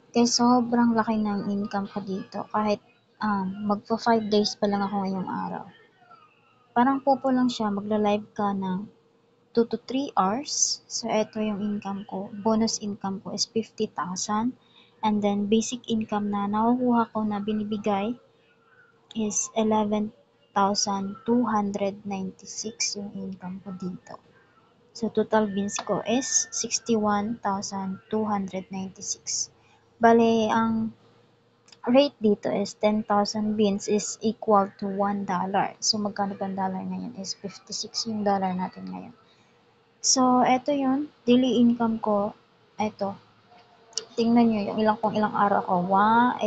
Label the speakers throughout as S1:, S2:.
S1: Guys, sobrang laki ng income ko dito kahit magpa 5 days pa lang ako ngayong araw. Parang pupo lang siya, magla-live ka ng 2 to 3 hours. So, eto yung income ko. Bonus income ko is 50,000. And then, basic income na nakukuha ko na binibigay is 11,296 yung income ko dito. So, total bins ko is 61,296. Bale, ang rate dito is 10,000 beans is equal to $1. So, magkano ba ang dollar ngayon is 56 yung dollar natin ngayon. So, eto yun, daily income ko, eto, tingnan nyo yung ilang araw ko.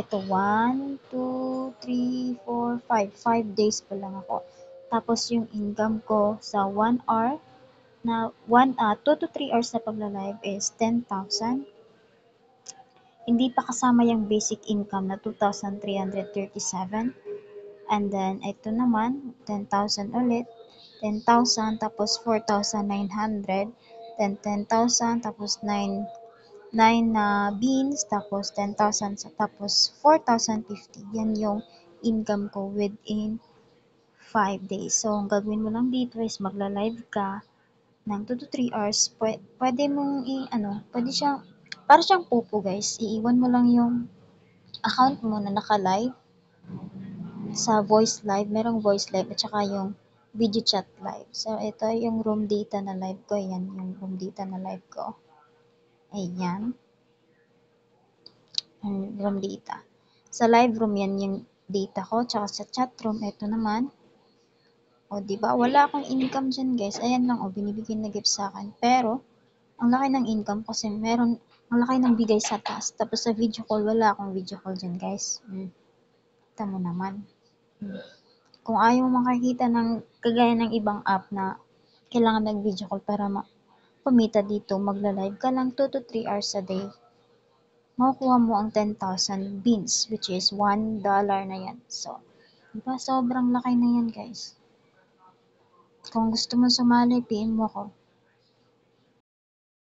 S1: Ito, 1, 2, 3, 4, 5. 5 days pa lang ako. Tapos yung income ko sa 1 hour, na 2 to 3 hours na pagla-live is 10,000. Hindi pa kasama yung basic income na 2,337. And then, ito naman, 10,000 ulit. 10,000 tapos 4,900. Then, 10,000 tapos 9 na beans tapos 10,000 tapos 4,050. Yan yung income ko within 5 days. So, ang gagawin mo lang dito is magla-live ka ng 2 to 3 hours. Pwede mong pwede siyang, para siyang pupo guys. Iiwan mo lang yung account mo na naka-live sa voice live, merong voice live at saka yung video chat live. So, ito yung room data na live ko. Yan yung room data na live ko. Ayan. Room data. Sa live room, yan yung data ko. Tsaka sa chat room, ito naman. O, diba? Wala akong income dyan, guys. Ayan lang, o, binibigyan na gift sa akin. Pero, ang laki ng income kasi ang laki ng bigay sa taas. Tapos sa video call, wala akong video call dyan, guys. Kita mo naman. Kung ayaw mo makakita ng kagaya ng ibang app na kailangan mag-video call para kumita dito, magla-live ka lang 2 to 3 hours a day. Makukuha mo ang 10,000 beans, which is $1 na yan. So, diba? Sobrang laki na yan, guys. Kung gusto mo sumali, PM mo ko.